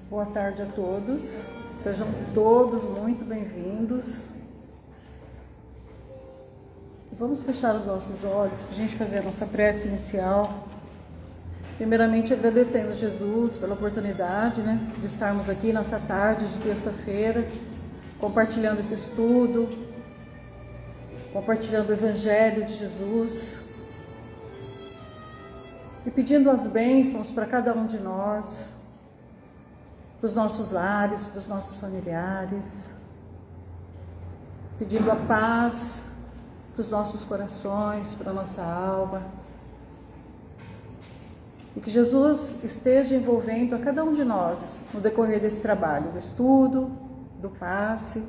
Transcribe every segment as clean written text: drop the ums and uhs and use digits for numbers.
Boa tarde a todos, sejam todos muito bem-vindos. Vamos fechar os nossos olhos para a gente fazer a nossa prece inicial. Primeiramente agradecendo a Jesus pela oportunidade, de estarmos aqui nessa tarde de terça-feira, compartilhando esse estudo, compartilhando o Evangelho de Jesus e pedindo as bênçãos para cada um de nós, para os nossos lares, para os nossos familiares, pedindo a paz para os nossos corações, para a nossa alma, e que Jesus esteja envolvendo a cada um de nós no decorrer desse trabalho, do estudo, do passe,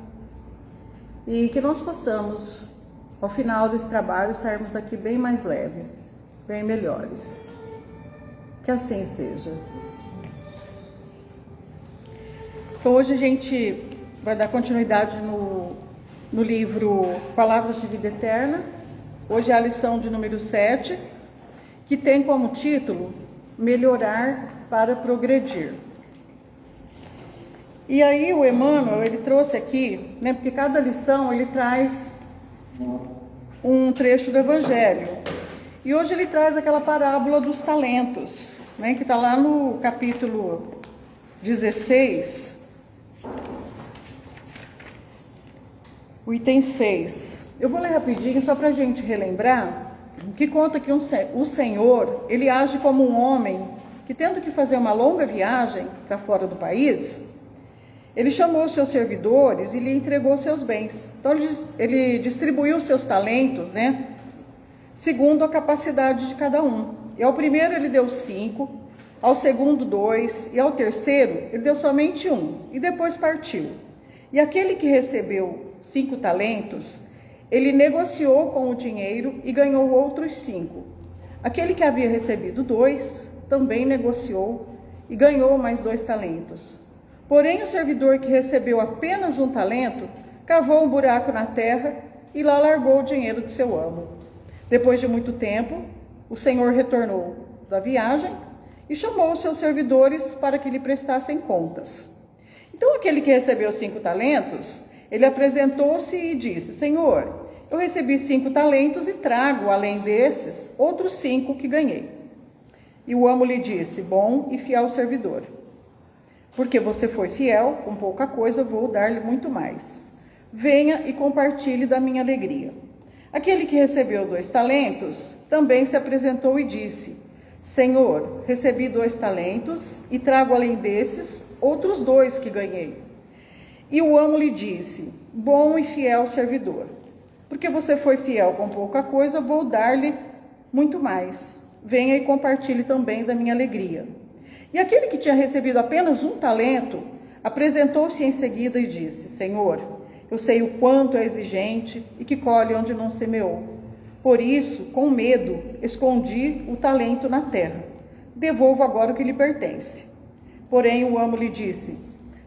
e que nós possamos, ao final desse trabalho, sairmos daqui bem mais leves, bem melhores. Que assim seja. Então hoje a gente vai dar continuidade no livro Palavras de Vida Eterna. Hoje é a lição de número 7, que tem como título Melhorar para Progredir. E aí o Emmanuel, ele trouxe aqui, porque cada lição ele traz um trecho do Evangelho. E hoje ele traz aquela parábola dos talentos, que está lá no capítulo 16, o item 6. Eu vou ler rapidinho só para a gente relembrar, que conta que o Senhor, ele age como um homem que, tendo que fazer uma longa viagem para fora do país, ele chamou seus servidores e lhe entregou seus bens. Então ele distribuiu seus talentos, segundo a capacidade de cada um. E ao primeiro ele deu 5, ao segundo 2, e ao terceiro ele deu somente 1, e depois partiu. E aquele que recebeu 5 talentos, ele negociou com o dinheiro e ganhou outros 5. Aquele que havia recebido 2, também negociou e ganhou mais 2 talentos. Porém, o servidor que recebeu apenas 1 talento, cavou um buraco na terra e lá largou o dinheiro de seu amo. Depois de muito tempo, o senhor retornou da viagem e chamou os seus servidores para que lhe prestassem contas. Então, aquele que recebeu 5 talentos, ele apresentou-se e disse: Senhor, eu recebi 5 talentos e trago, além desses, outros 5 que ganhei. E o amo lhe disse: bom e fiel servidor, porque você foi fiel, com pouca coisa vou dar-lhe muito mais. Venha e compartilhe da minha alegria. Aquele que recebeu 2 talentos também se apresentou e disse: Senhor, recebi 2 talentos e trago além desses outros 2 que ganhei. E o amo lhe disse: bom e fiel servidor, porque você foi fiel com pouca coisa, vou dar-lhe muito mais. Venha e compartilhe também da minha alegria. E aquele que tinha recebido apenas 1 talento, apresentou-se em seguida e disse: Senhor, eu sei o quanto é exigente e que colhe onde não semeou. Por isso, com medo, escondi o talento na terra. Devolvo agora o que lhe pertence. Porém, o amo lhe disse: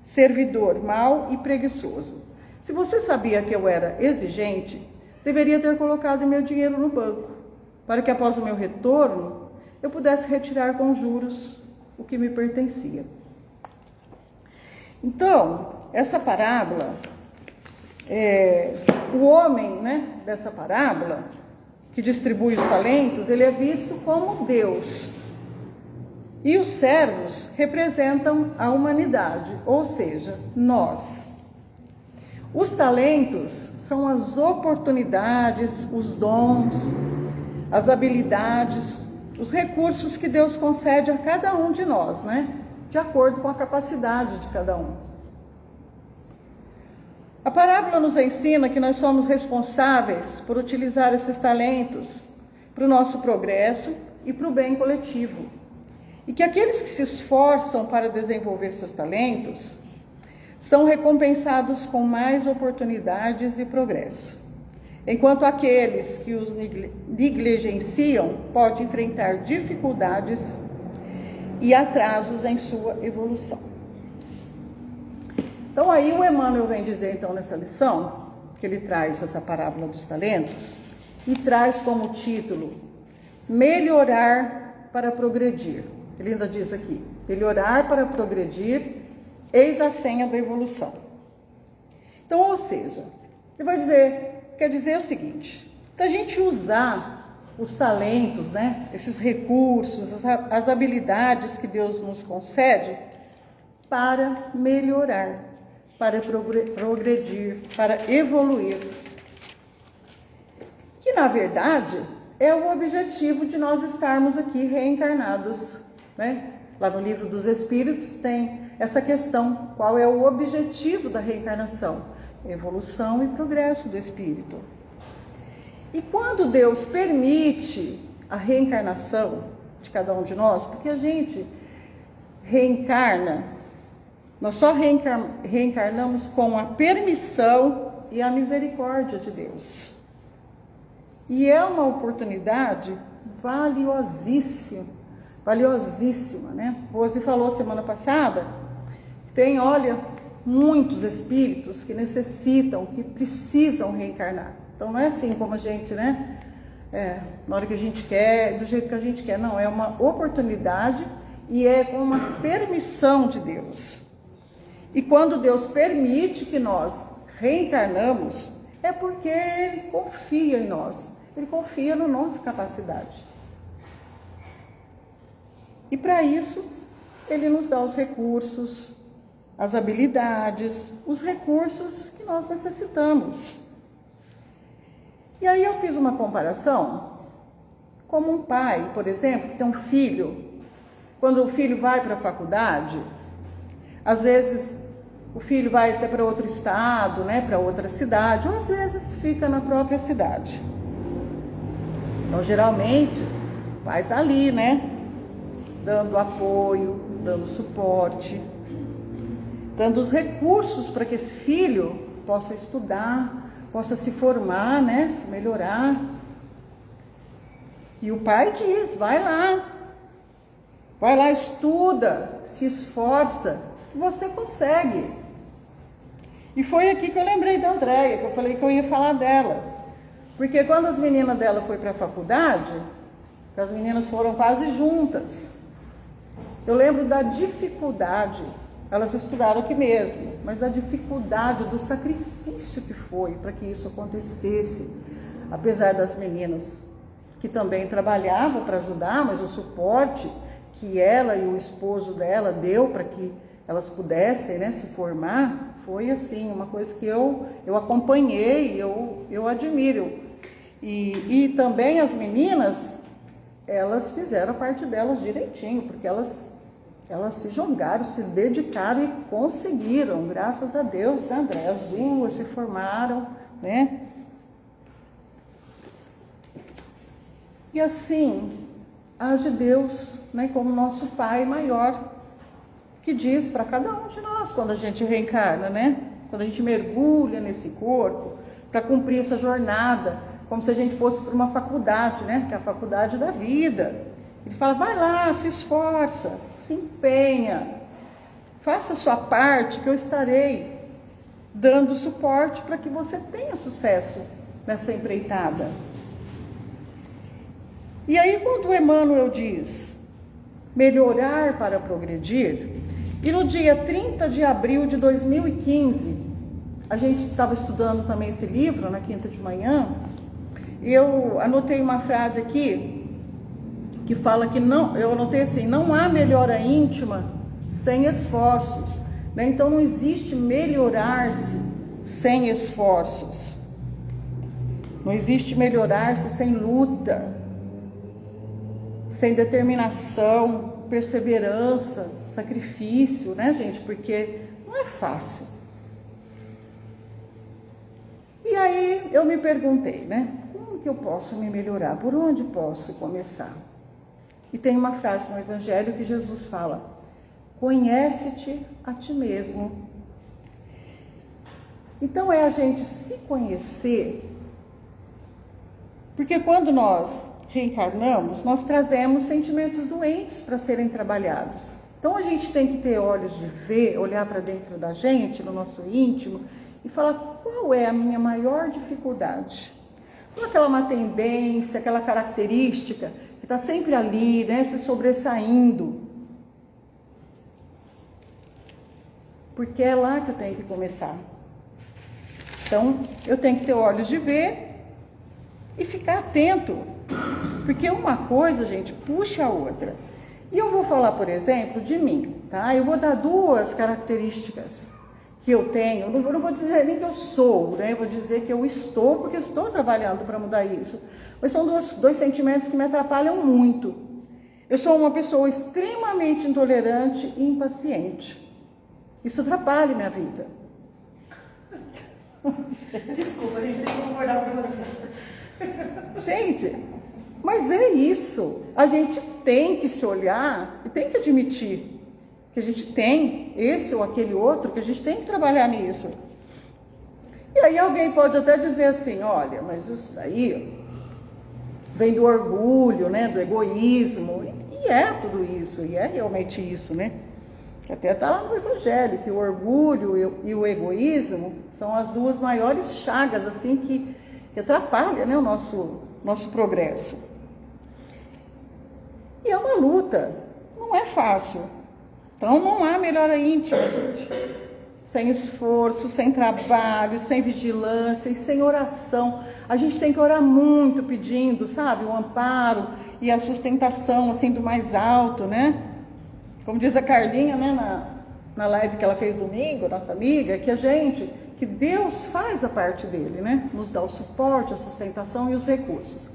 servidor mau e preguiçoso, se você sabia que eu era exigente, deveria ter colocado meu dinheiro no banco, para que após o meu retorno, eu pudesse retirar com juros o que me pertencia. Então, essa parábola, o homem, dessa parábola, que distribui os talentos, ele é visto como Deus. E os servos representam a humanidade, ou seja, nós. Os talentos são as oportunidades, os dons, as habilidades, os recursos que Deus concede a cada um de nós, de acordo com a capacidade de cada um. A parábola nos ensina que nós somos responsáveis por utilizar esses talentos para o nosso progresso e para o bem coletivo. E que aqueles que se esforçam para desenvolver seus talentos são recompensados com mais oportunidades e progresso, enquanto aqueles que os negligenciam podem enfrentar dificuldades e atrasos em sua evolução. Então aí o Emmanuel vem dizer nessa lição, que ele traz essa parábola dos talentos, e traz como título Melhorar para Progredir. Ele ainda diz aqui, melhorar para progredir Eis a senha da evolução. Então, ou seja, quer dizer o seguinte, para a gente usar os talentos, né, esses recursos, as habilidades que Deus nos concede para melhorar, para progredir, para evoluir. Que, na verdade, é o objetivo de nós estarmos aqui reencarnados, né? Lá no Livro dos Espíritos tem essa questão, qual é o objetivo da reencarnação? Evolução e progresso do espírito. E quando Deus permite a reencarnação de cada um de nós, porque a gente reencarna, nós só reencarnamos com a permissão e a misericórdia de Deus. E é uma oportunidade valiosíssima, né? Rose falou semana passada, tem, olha, muitos espíritos que necessitam, que precisam reencarnar. Então não é assim como a gente, né? Na hora que a gente quer, do jeito que a gente quer. Não, é uma oportunidade e é com uma permissão de Deus. E quando Deus permite que nós reencarnamos, é porque Ele confia em nós. Ele confia na nossa capacidade. E para isso, Ele nos dá os recursos, as habilidades, os recursos que nós necessitamos. E aí eu fiz uma comparação, como um pai, por exemplo, que tem um filho. Quando o filho vai para a faculdade, às vezes o filho vai até para outro estado, né, para outra cidade, ou às vezes fica na própria cidade. Então, geralmente, o pai está ali, né, dando apoio, dando suporte, dando os recursos para que esse filho possa estudar, possa se formar, né, se melhorar. E o pai diz, vai lá, estuda, se esforça, que você consegue. E foi aqui que eu lembrei da Andréia, que eu falei que eu ia falar dela. Porque quando as meninas dela foram para a faculdade, as meninas foram quase juntas, eu lembro da dificuldade. Elas estudaram aqui mesmo, mas a dificuldade do sacrifício que foi para que isso acontecesse, apesar das meninas que também trabalhavam para ajudar, mas o suporte que ela e o esposo dela deu para que elas pudessem, né, se formar, foi assim, uma coisa que eu acompanhei, eu admiro. E também as meninas, elas fizeram a parte delas direitinho, porque elas se jogaram, se dedicaram e conseguiram, graças a Deus, né, André? As duas se formaram, né? E assim, age Deus, né, como nosso Pai maior, que diz para cada um de nós quando a gente reencarna, né? Quando a gente mergulha nesse corpo para cumprir essa jornada, como se a gente fosse para uma faculdade, né? Que é a faculdade da vida. Ele fala, vai lá, se esforça, se empenha, faça a sua parte que eu estarei dando suporte para que você tenha sucesso nessa empreitada. E aí quando o Emmanuel diz melhorar para progredir, e no dia 30 de abril de 2015, a gente estava estudando também esse livro na quinta de manhã, e eu anotei uma frase aqui, que fala que não, eu anotei assim, não há melhora íntima sem esforços, né? Então não existe melhorar-se sem esforços, não existe melhorar-se sem luta, sem determinação, perseverança, sacrifício, né, gente? Porque não é fácil. E aí eu me perguntei, né? Como que eu posso me melhorar? Por onde posso começar? E tem uma frase no Evangelho que Jesus fala, conhece-te a ti mesmo. Então é a gente se conhecer, porque quando nós reencarnamos, nós trazemos sentimentos doentes para serem trabalhados. Então a gente tem que ter olhos de ver, olhar para dentro da gente, no nosso íntimo, e falar qual é a minha maior dificuldade. Não aquela uma tendência, aquela característica que está sempre ali, né, se sobressaindo. porque é lá que eu tenho que começar. Então, eu tenho que ter olhos de ver e ficar atento, porque uma coisa, gente, puxa a outra. E eu vou falar, por exemplo, de mim, tá? Eu vou dar duas características que eu tenho. Eu não vou dizer nem que eu sou, né? Eu vou dizer que eu estou, porque eu estou trabalhando para mudar isso. Mas são dois sentimentos que me atrapalham muito. Eu sou uma pessoa extremamente intolerante e impaciente. Isso atrapalha minha vida. Desculpa, a gente tem que concordar com você. Gente, mas é isso. A gente tem que se olhar e tem que admitir que a gente tem esse ou aquele outro, que a gente tem que trabalhar nisso. E aí alguém pode até dizer assim, olha, mas isso daí vem do orgulho, né, do egoísmo. E é tudo isso, e é realmente isso, né? Que até está lá no Evangelho, que o orgulho e o egoísmo são as duas maiores chagas, assim, que atrapalham, né, o nosso progresso. E é uma luta, não é fácil. Então não há melhora íntima, gente. Sem esforço, sem trabalho, sem vigilância e sem oração. A gente tem que orar muito pedindo, sabe, o amparo e a sustentação, assim, do mais alto, né? Como diz a Carlinha, né, na live que ela fez domingo, nossa amiga, que Deus faz a parte dele, né? Nos dá o suporte, a sustentação e os recursos.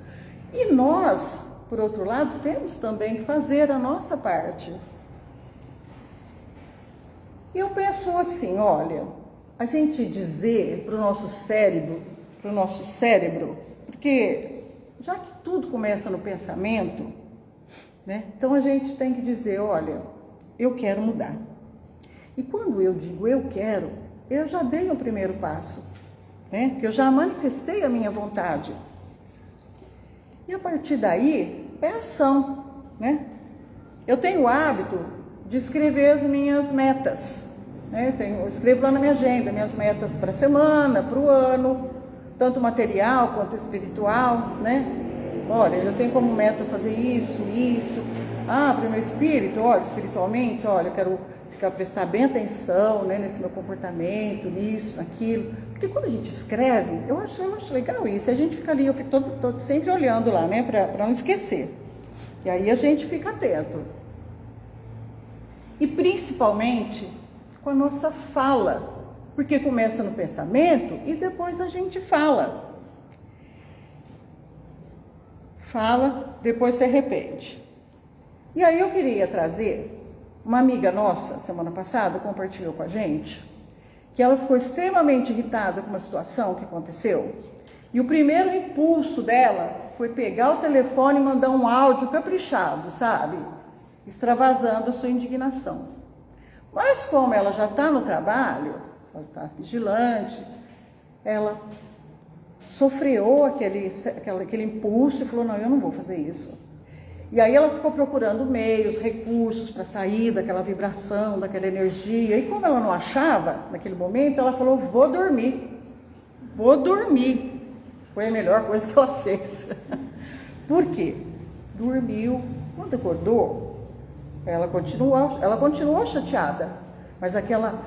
E nós, por outro lado, temos também que fazer a nossa parte. Eu penso assim, olha, a gente dizer para o nosso cérebro, porque já que tudo começa no pensamento, né? Então a gente tem que dizer, olha, eu quero mudar. E quando eu digo eu quero, eu já dei o primeiro passo, né? Porque eu já manifestei a minha vontade. E a partir daí é ação, né? Eu tenho o hábito de escrever as minhas metas, né? Eu escrevo lá na minha agenda, minhas metas para a semana, para o ano, tanto material quanto espiritual, né? Olha, eu tenho como meta fazer isso. Para o meu espírito, olha, espiritualmente, olha, eu quero prestar bem atenção, né, nesse meu comportamento, nisso, naquilo. Porque quando a gente escreve, eu acho legal isso. A gente fica ali, eu fico tô sempre olhando lá, né, para não esquecer. E aí a gente fica atento. E principalmente com a nossa fala, porque começa no pensamento e depois a gente fala. Fala, depois se arrepende. E aí eu queria trazer, uma amiga nossa, semana passada, compartilhou com a gente, que ela ficou extremamente irritada com uma situação que aconteceu. E o primeiro impulso dela foi pegar o telefone e mandar um áudio caprichado, sabe? Extravasando a sua indignação. Mas como ela já está no trabalho, ela está vigilante, ela sofreou aquele impulso e falou, não, eu não vou fazer isso. E aí ela ficou procurando meios, recursos para sair daquela vibração, daquela energia. E como ela não achava, naquele momento, ela falou, vou dormir. Foi a melhor coisa que ela fez. Por quê? Dormiu. Quando acordou, ela continuou chateada. Mas aquela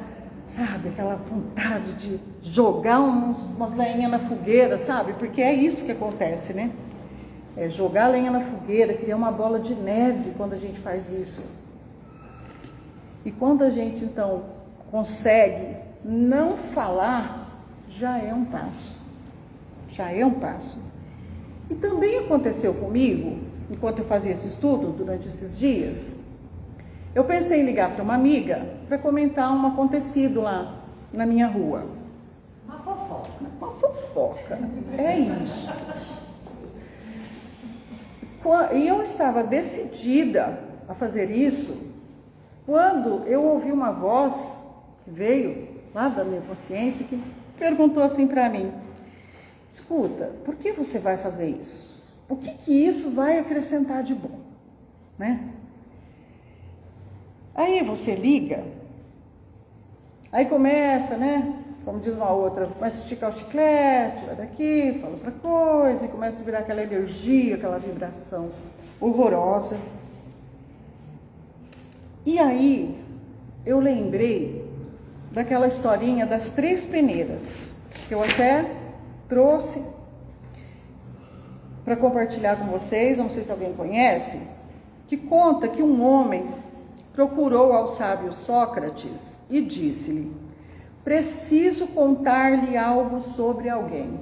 vontade de jogar umas lenhas na fogueira, sabe? Porque é isso que acontece, né? É jogar lenha na fogueira, criar uma bola de neve quando a gente faz isso. E quando a gente, então, consegue não falar, já é um passo. E também aconteceu comigo, enquanto eu fazia esse estudo, durante esses dias, eu pensei em ligar para uma amiga para comentar um acontecido lá na minha rua. Uma fofoca. É isso. E eu estava decidida a fazer isso quando eu ouvi uma voz que veio lá da minha consciência que perguntou assim para mim, escuta, por que você vai fazer isso? O que isso vai acrescentar de bom? Né? Aí você liga, aí começa, né? Como diz uma outra, começa a esticar o chiclete, vai daqui, fala outra coisa, e começa a virar aquela energia, aquela vibração horrorosa. E aí, eu lembrei daquela historinha das 3 peneiras, que eu até trouxe para compartilhar com vocês, não sei se alguém conhece, que conta que um homem procurou ao sábio Sócrates e disse-lhe: preciso contar-lhe algo sobre alguém.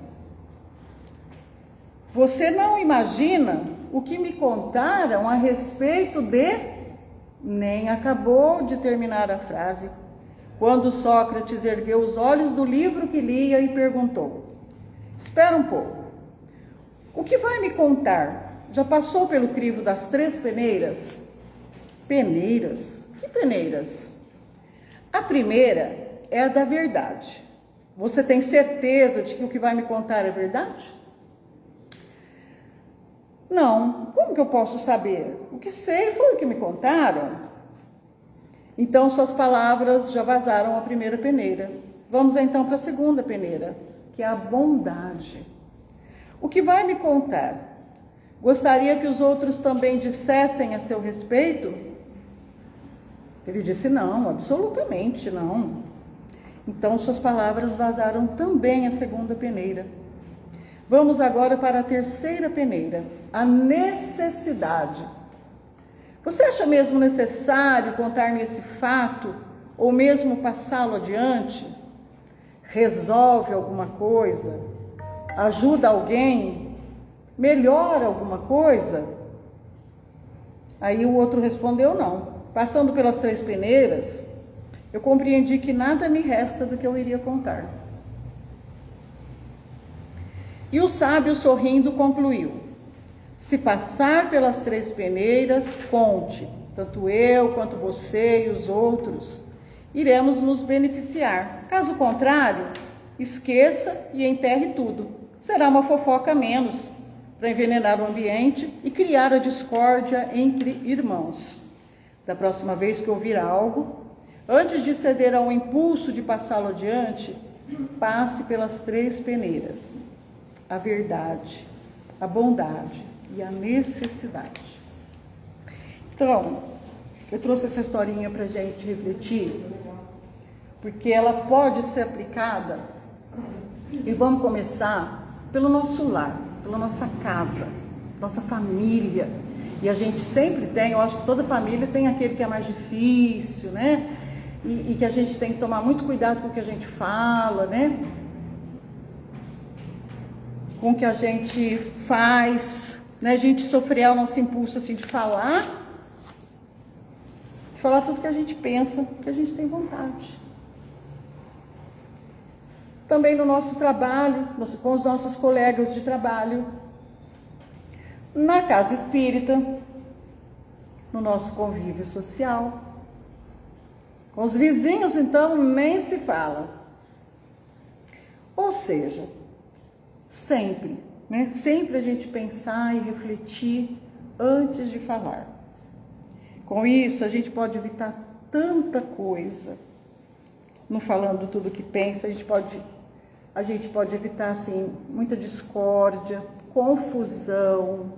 Você não imagina o que me contaram a respeito de... Nem acabou de terminar a frase, quando Sócrates ergueu os olhos do livro que lia e perguntou: espera um pouco, o que vai me contar? Já passou pelo crivo das 3 peneiras? Peneiras? Que peneiras? A primeira é a da verdade. Você tem certeza de que o que vai me contar é verdade? Não, como que eu posso saber? O que sei foi o que me contaram. Então suas palavras já vazaram a primeira peneira. Vamos então para a segunda peneira, que é a bondade. O que vai me contar? Gostaria que os outros também dissessem a seu respeito? Ele disse: não, absolutamente não. Então suas palavras vazaram também a segunda peneira. Vamos agora para a terceira peneira, a necessidade. Você acha mesmo necessário contar-me esse fato, ou mesmo passá-lo adiante? Resolve alguma coisa? Ajuda alguém? Melhora alguma coisa? Aí o outro respondeu: não. Passando pelas 3 peneiras, eu compreendi que nada me resta do que eu iria contar. E o sábio, sorrindo, concluiu: se passar pelas 3 peneiras, conte, tanto eu quanto você e os outros, iremos nos beneficiar. Caso contrário, esqueça e enterre tudo. Será uma fofoca a menos para envenenar o ambiente e criar a discórdia entre irmãos. Da próxima vez que ouvir algo, antes de ceder ao impulso de passá-lo adiante, passe pelas 3 peneiras: a verdade, a bondade e a necessidade. Então, eu trouxe essa historinha para a gente refletir, porque ela pode ser aplicada, e vamos começar pelo nosso lar, pela nossa casa, nossa família. E a gente sempre tem, eu acho que toda família tem aquele que é mais difícil, né? E que a gente tem que tomar muito cuidado com o que a gente fala, né? Com o que a gente faz, né? A gente sofrer o nosso impulso assim de falar tudo que a gente pensa, que a gente tem vontade. Também no nosso trabalho, com os nossos colegas de trabalho, na casa espírita, no nosso convívio social. Com os vizinhos, então, nem se fala. Ou seja, sempre, né? Sempre a gente pensar e refletir antes de falar. Com isso, a gente pode evitar tanta coisa. Não falando tudo o que pensa, a gente pode evitar, assim, muita discórdia, confusão.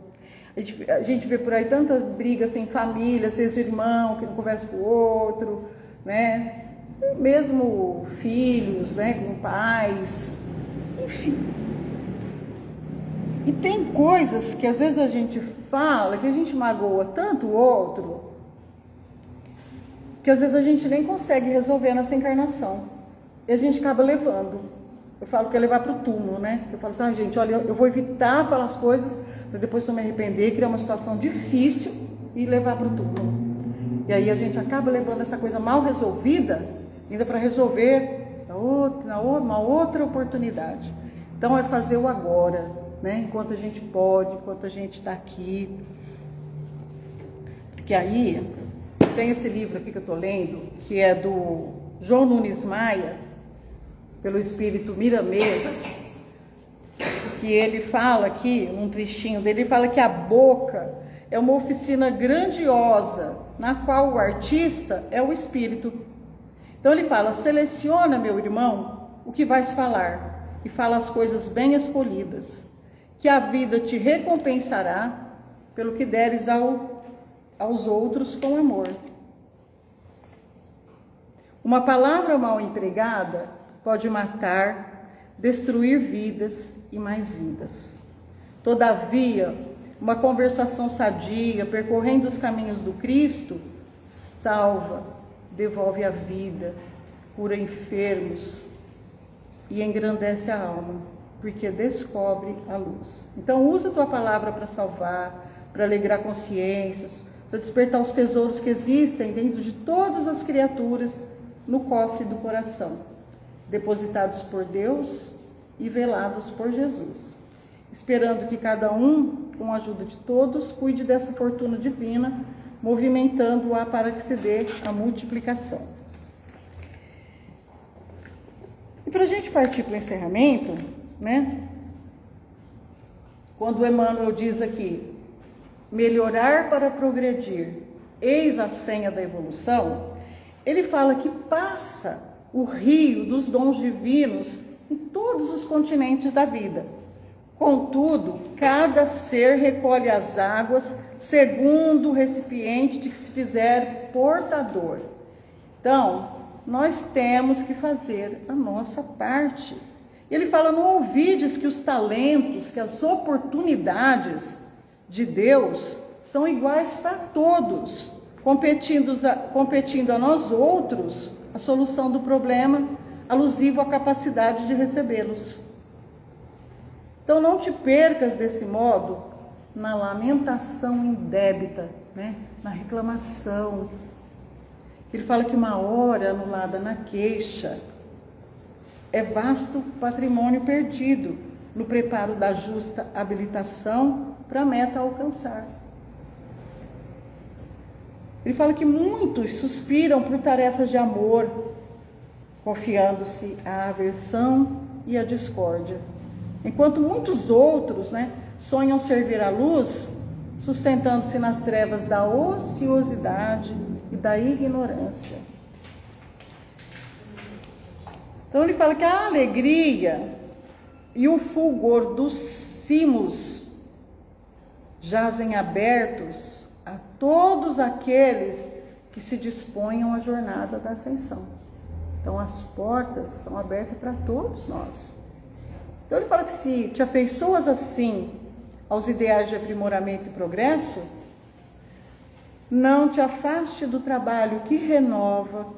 A gente vê por aí tanta briga assim, família, 6 irmãos que não conversam com o outro, né? Mesmo filhos, né? Com pais, enfim. E tem coisas que às vezes a gente fala, que a gente magoa tanto o outro, que às vezes a gente nem consegue resolver nessa encarnação. E a gente acaba levando. Eu falo que é levar para o túmulo, né? Eu falo assim: gente, olha, eu vou evitar falar as coisas para depois eu me arrepender, criar uma situação difícil e levar para o túmulo. E aí a gente acaba levando essa coisa mal resolvida, ainda para resolver uma outra oportunidade. Então é fazer o agora, né? Enquanto a gente pode, enquanto a gente está aqui. Porque aí tem esse livro aqui que eu estou lendo, que é do João Nunes Maia, pelo espírito Miramês, que ele fala aqui, num trechinho dele, ele fala que a boca é uma oficina grandiosa, na qual o artista é o espírito. Então ele fala: seleciona, meu irmão, o que vais falar, e fala as coisas bem escolhidas, que a vida te recompensará pelo que deres aos outros com amor. Uma palavra mal empregada pode matar, destruir vidas e mais vidas. Todavia, uma conversação sadia, percorrendo os caminhos do Cristo, salva, devolve a vida, cura enfermos e engrandece a alma, porque descobre a luz. Então, usa a tua palavra para salvar, para alegrar consciências, para despertar os tesouros que existem dentro de todas as criaturas no cofre do coração, depositados por Deus e velados por Jesus, esperando que cada um, com a ajuda de todos, cuide dessa fortuna divina, movimentando-a para que se dê a multiplicação. E para a gente partir para o encerramento, né? Quando Emmanuel diz aqui, melhorar para progredir, eis a senha da evolução, ele fala que passa o rio dos dons divinos em todos os continentes da vida. Contudo, cada ser recolhe as águas segundo o recipiente de que se fizer portador. Então, nós temos que fazer a nossa parte. Ele fala, não ouvides que os talentos, que as oportunidades de Deus são iguais para todos, competindo a nós outros a solução do problema alusivo à capacidade de recebê-los. Então não te percas desse modo na lamentação indébita, né? Na reclamação. Ele fala que uma hora anulada na queixa é vasto patrimônio perdido no preparo da justa habilitação para a meta a alcançar. Ele fala que muitos suspiram por tarefas de amor, confiando-se à aversão e à discórdia, enquanto muitos outros, né, sonham servir à luz, sustentando-se nas trevas da ociosidade e da ignorância. Então ele fala que a alegria e o fulgor dos cimos jazem abertos a todos aqueles que se disponham à jornada da ascensão. Então as portas são abertas para todos nós. Então ele fala que se te afeiçoas assim aos ideais de aprimoramento e progresso, não te afaste do trabalho que renova,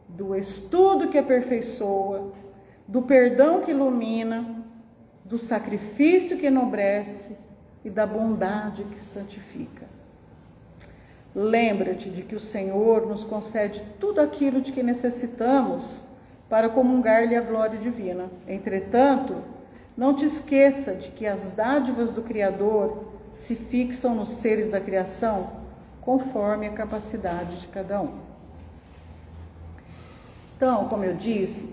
do estudo que aperfeiçoa, do perdão que ilumina, do sacrifício que enobrece e da bondade que santifica. Lembra-te de que o Senhor nos concede tudo aquilo de que necessitamos para comungar-lhe a glória divina. Entretanto, não te esqueça de que as dádivas do Criador se fixam nos seres da criação conforme a capacidade de cada um. Então, como eu disse,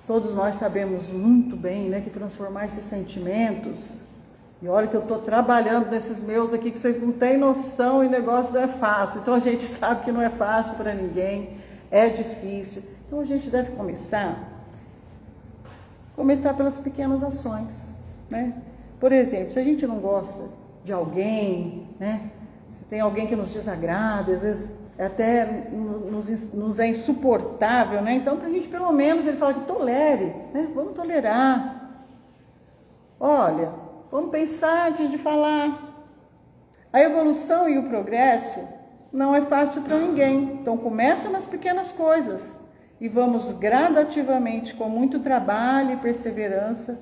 todos nós sabemos muito bem, né, que transformar esses sentimentos, e olha que eu estou trabalhando nesses meus aqui que vocês não têm noção e o negócio não é fácil. Então a gente sabe que não é fácil para ninguém, é difícil. Então a gente deve começar pelas pequenas ações, né? Por exemplo, se a gente não gosta de alguém, né? Se tem alguém que nos desagrada, às vezes até nos é insuportável, né? Então, para a gente, pelo menos, ele fala que tolere, né? Vamos tolerar. Olha, vamos pensar antes de falar. A evolução e o progresso não é fácil para ninguém. Então, começa nas pequenas coisas e vamos gradativamente, com muito trabalho e perseverança,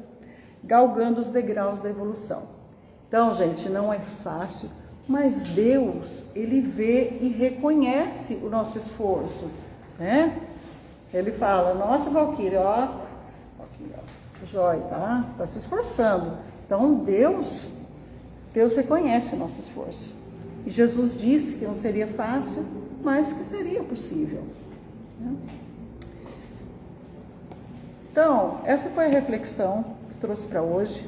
galgando os degraus da evolução. Então, gente, não é fácil, mas Deus, Ele vê e reconhece o nosso esforço, né? Ele fala, nossa, Valquíria, ó, joia, tá se esforçando. Então, Deus reconhece o nosso esforço. E Jesus disse que não seria fácil, mas que seria possível, né? Então, essa foi a reflexão que trouxe para hoje.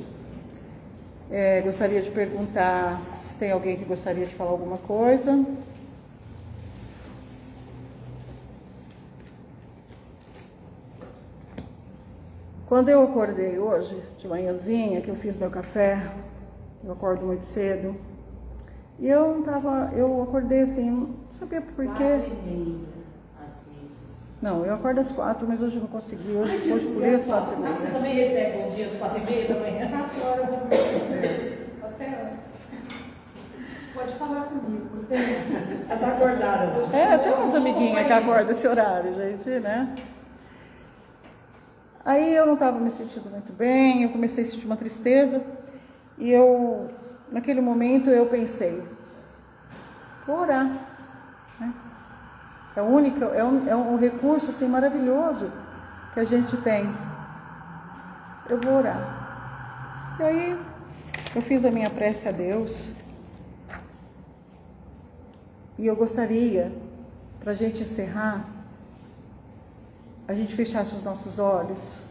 Gostaria de perguntar se tem alguém que gostaria de falar alguma coisa. Quando eu acordei hoje, de manhãzinha, que eu fiz meu café, eu acordo muito cedo, e eu acordei assim, não sabia por quê. 4h30, às vezes. Não, eu acordo às 4, mas hoje eu não consegui. Hoje pulei às 4 e Você meia. também recebe bom dia às 4h30 da manhã? 4 horas da manhã. Até antes. Pode falar comigo. Ela está acordada. Tem umas amiguinhas que acordam esse horário, gente, né? Aí eu não estava me sentindo muito bem, eu comecei a sentir uma tristeza. E naquele momento, eu pensei, vou orar, né? É um recurso assim, maravilhoso que a gente tem. Eu vou orar. E aí, eu fiz a minha prece a Deus. E eu gostaria, para a gente encerrar, a gente fechasse os nossos olhos.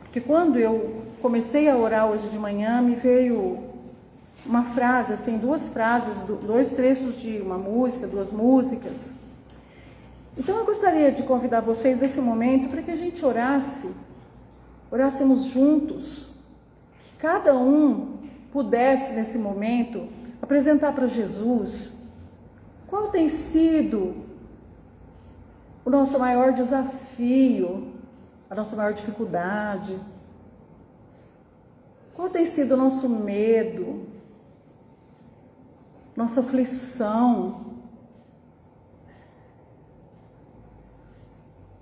Porque quando eu comecei a orar hoje de manhã, me veio uma frase, assim, 2 frases, 2 trechos de uma música, 2 músicas. Então eu gostaria de convidar vocês nesse momento para que a gente orássemos juntos, que cada um pudesse nesse momento apresentar para Jesus qual tem sido o nosso maior desafio, a nossa maior dificuldade, qual tem sido o nosso medo, nossa aflição,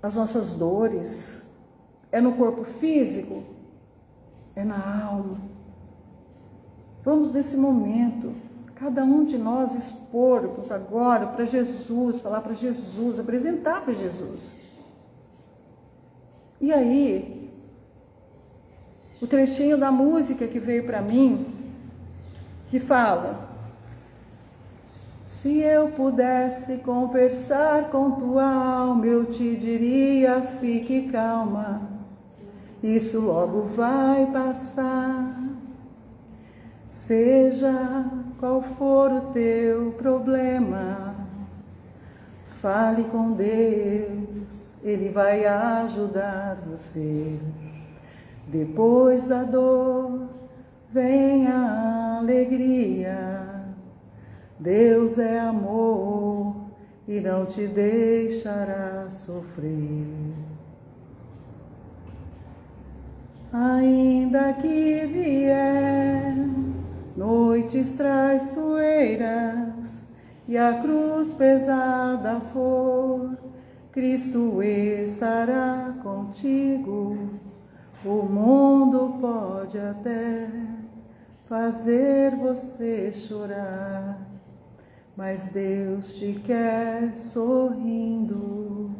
as nossas dores. É no corpo físico? É na alma? Vamos nesse momento, cada um de nós expormos agora para Jesus, falar para Jesus, apresentar para Jesus. E aí, o trechinho da música que veio para mim, que fala: se eu pudesse conversar com tua alma, eu te diria, fique calma, isso logo vai passar. Seja qual for o teu problema, fale com Deus, Ele vai ajudar você. Depois da dor vem a alegria. Deus é amor e não te deixará sofrer. Ainda que vier noites traiçoeiras e a cruz pesada for, Cristo estará contigo. O mundo pode até fazer você chorar, mas Deus te quer sorrindo.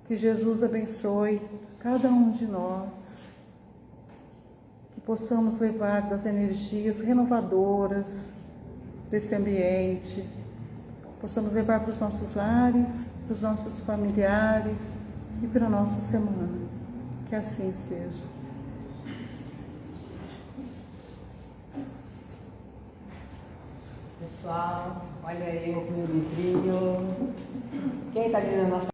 Que Jesus abençoe cada um de nós, que possamos levar das energias renovadoras desse ambiente, possamos levar para os nossos lares, para os nossos familiares e para a nossa semana. Que assim seja. Pessoal, olha aí o livrinho. Quem está ali na nossa